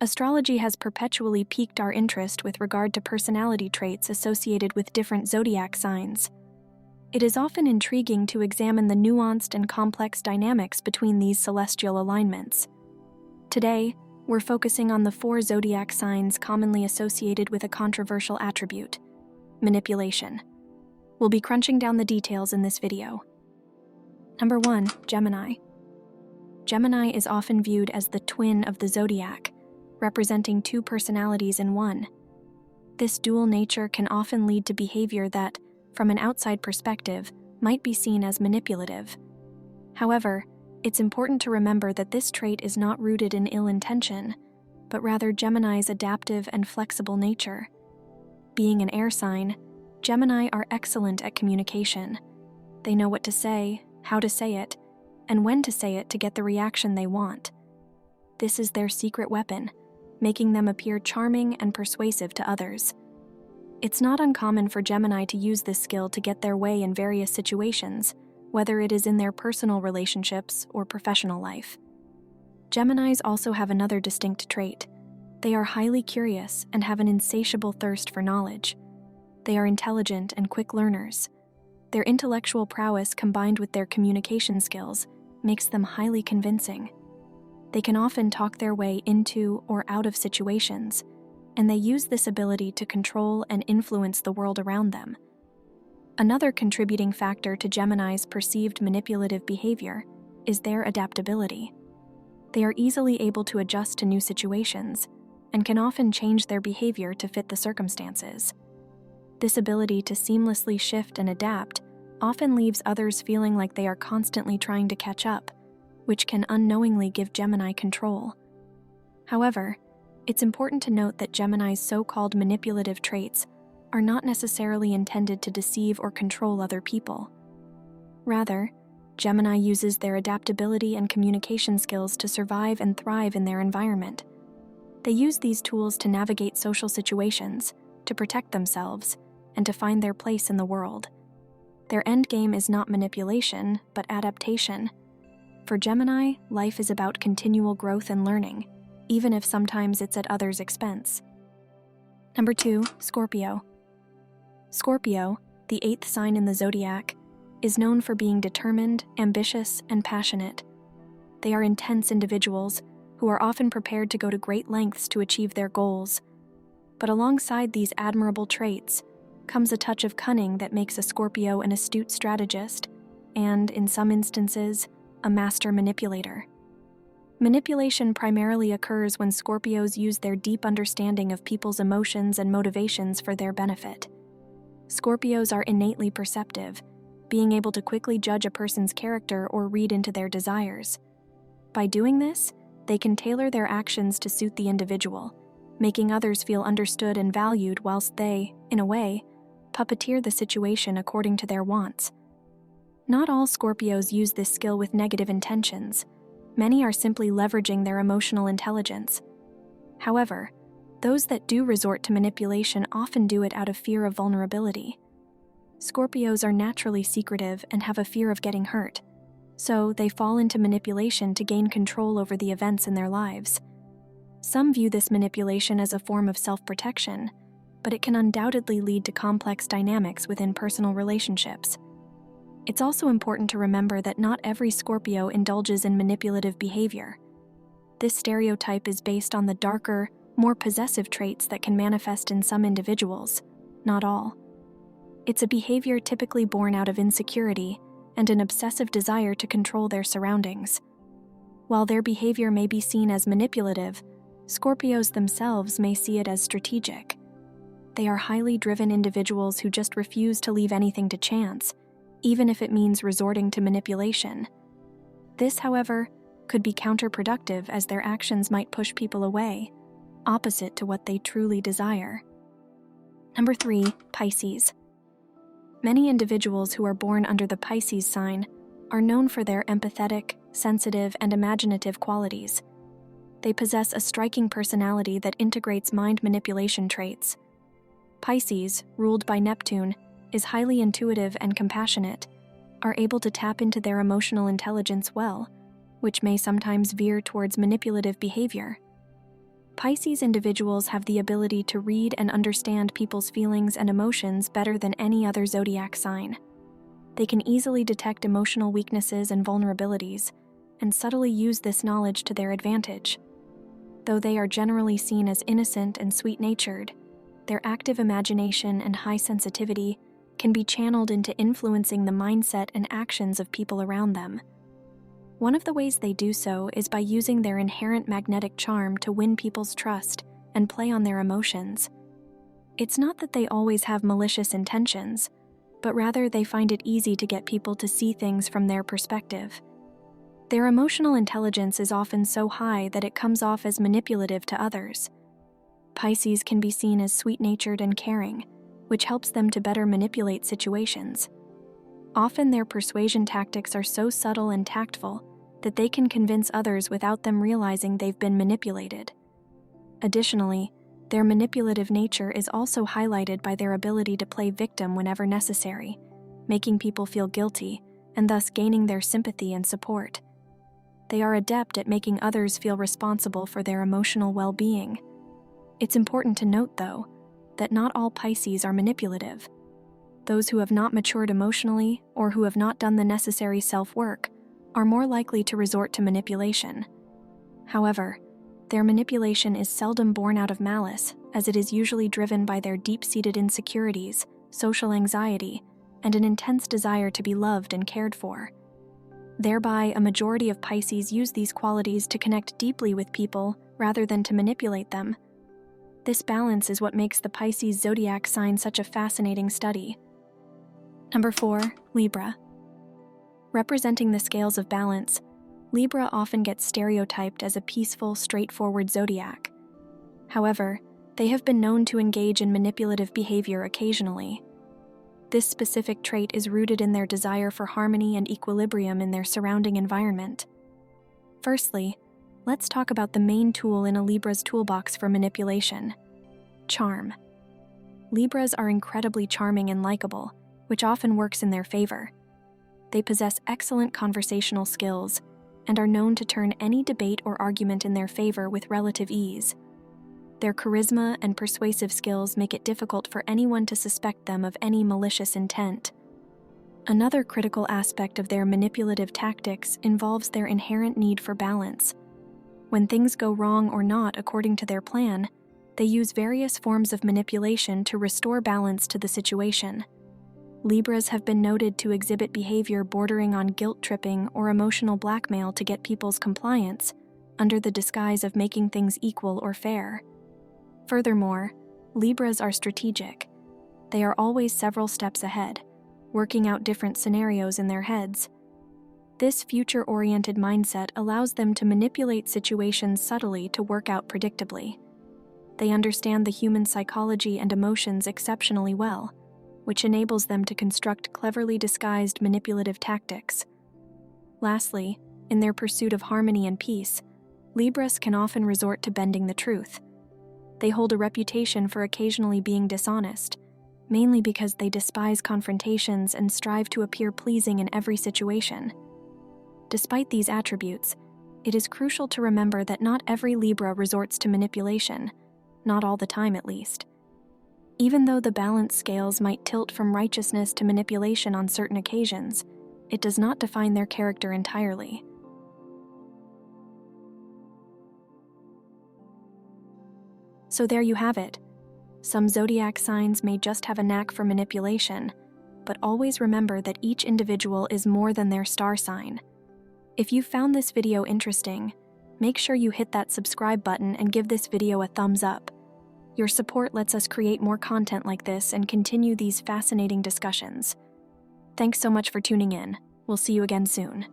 Astrology has perpetually piqued our interest with regard to personality traits associated with different zodiac signs. It is often intriguing to examine the nuanced and complex dynamics between these celestial alignments. Today, we're focusing on the 4 zodiac signs commonly associated with a controversial attribute: manipulation. We'll be crunching down the details in this video. Number 1, Gemini. Gemini is often viewed as the twin of the zodiac, representing 2 personalities in one. This dual nature can often lead to behavior that, from an outside perspective, might be seen as manipulative. However, it's important to remember that this trait is not rooted in ill intention, but rather Gemini's adaptive and flexible nature. Being an air sign, Gemini are excellent at communication. They know what to say, how to say it, and when to say it to get the reaction they want. This is their secret weapon, making them appear charming and persuasive to others. It's not uncommon for Gemini to use this skill to get their way in various situations, whether it is in their personal relationships or professional life. Geminis also have another distinct trait. They are highly curious and have an insatiable thirst for knowledge. They are intelligent and quick learners. Their intellectual prowess combined with their communication skills makes them highly convincing. They can often talk their way into or out of situations, and they use this ability to control and influence the world around them. Another contributing factor to Gemini's perceived manipulative behavior is their adaptability. They are easily able to adjust to new situations and can often change their behavior to fit the circumstances. This ability to seamlessly shift and adapt often leaves others feeling like they are constantly trying to catch up, which can unknowingly give Gemini control. However, it's important to note that Gemini's so-called manipulative traits are not necessarily intended to deceive or control other people. Rather, Gemini uses their adaptability and communication skills to survive and thrive in their environment. They use these tools to navigate social situations, to protect themselves, and to find their place in the world. Their end game is not manipulation, but adaptation. For Gemini, life is about continual growth and learning, even if sometimes it's at others' expense. Number 2, Scorpio. Scorpio, the 8th sign in the zodiac, is known for being determined, ambitious, and passionate. They are intense individuals who are often prepared to go to great lengths to achieve their goals. But alongside these admirable traits comes a touch of cunning that makes a Scorpio an astute strategist and, in some instances, a master manipulator. Manipulation primarily occurs when Scorpios use their deep understanding of people's emotions and motivations for their benefit. Scorpios are innately perceptive, being able to quickly judge a person's character or read into their desires. By doing this, they can tailor their actions to suit the individual, making others feel understood and valued whilst they, in a way, puppeteer the situation according to their wants. Not all Scorpios use this skill with negative intentions. Many are simply leveraging their emotional intelligence. However, those that do resort to manipulation often do it out of fear of vulnerability. Scorpios are naturally secretive and have a fear of getting hurt, so they fall into manipulation to gain control over the events in their lives. Some view this manipulation as a form of self-protection, but it can undoubtedly lead to complex dynamics within personal relationships. It's also important to remember that not every Scorpio indulges in manipulative behavior. This stereotype is based on the darker, more possessive traits that can manifest in some individuals, not all. It's a behavior typically born out of insecurity and an obsessive desire to control their surroundings. While their behavior may be seen as manipulative, Scorpios themselves may see it as strategic. They are highly driven individuals who just refuse to leave anything to chance, even if it means resorting to manipulation. This, however, could be counterproductive as their actions might push people away, opposite to what they truly desire. Number 3, Pisces. Many individuals who are born under the Pisces sign are known for their empathetic, sensitive, and imaginative qualities. They possess a striking personality that integrates mind manipulation traits. Pisces, ruled by Neptune, is highly intuitive and compassionate, are able to tap into their emotional intelligence well, which may sometimes veer towards manipulative behavior. Pisces individuals have the ability to read and understand people's feelings and emotions better than any other zodiac sign. They can easily detect emotional weaknesses and vulnerabilities, and subtly use this knowledge to their advantage. Though they are generally seen as innocent and sweet-natured, their active imagination and high sensitivity can be channeled into influencing the mindset and actions of people around them. One of the ways they do so is by using their inherent magnetic charm to win people's trust and play on their emotions. It's not that they always have malicious intentions, but rather they find it easy to get people to see things from their perspective. Their emotional intelligence is often so high that it comes off as manipulative to others. Pisces can be seen as sweet-natured and caring, which helps them to better manipulate situations. Often their persuasion tactics are so subtle and tactful that they can convince others without them realizing they've been manipulated. Additionally, their manipulative nature is also highlighted by their ability to play victim whenever necessary, making people feel guilty and thus gaining their sympathy and support. They are adept at making others feel responsible for their emotional well-being. It's important to note, though, that not all Pisces are manipulative. Those who have not matured emotionally or who have not done the necessary self-work are more likely to resort to manipulation. However, their manipulation is seldom born out of malice, as it is usually driven by their deep-seated insecurities, social anxiety, and an intense desire to be loved and cared for. Thereby, a majority of Pisces use these qualities to connect deeply with people rather than to manipulate them. This balance is what makes the Pisces zodiac sign such a fascinating study. Number 4, Libra. Representing the scales of balance, Libra often gets stereotyped as a peaceful, straightforward zodiac. However, they have been known to engage in manipulative behavior occasionally. This specific trait is rooted in their desire for harmony and equilibrium in their surrounding environment. Firstly, let's talk about the main tool in a Libra's toolbox for manipulation: charm. Libras are incredibly charming and likable, which often works in their favor. They possess excellent conversational skills and are known to turn any debate or argument in their favor with relative ease. Their charisma and persuasive skills make it difficult for anyone to suspect them of any malicious intent. Another critical aspect of their manipulative tactics involves their inherent need for balance. When things go wrong or not according to their plan, they use various forms of manipulation to restore balance to the situation. Libras have been noted to exhibit behavior bordering on guilt-tripping or emotional blackmail to get people's compliance, under the disguise of making things equal or fair. Furthermore, Libras are strategic. They are always several steps ahead, working out different scenarios in their heads. This future-oriented mindset allows them to manipulate situations subtly to work out predictably. They understand the human psychology and emotions exceptionally well, which enables them to construct cleverly disguised manipulative tactics. Lastly, in their pursuit of harmony and peace, Libras can often resort to bending the truth. They hold a reputation for occasionally being dishonest, mainly because they despise confrontations and strive to appear pleasing in every situation. Despite these attributes, it is crucial to remember that not every Libra resorts to manipulation, not all the time at least. Even though the balance scales might tilt from righteousness to manipulation on certain occasions, it does not define their character entirely. So there you have it. Some zodiac signs may just have a knack for manipulation, but always remember that each individual is more than their star sign. If you found this video interesting, make sure you hit that subscribe button and give this video a thumbs up. Your support lets us create more content like this and continue these fascinating discussions. Thanks so much for tuning in. We'll see you again soon.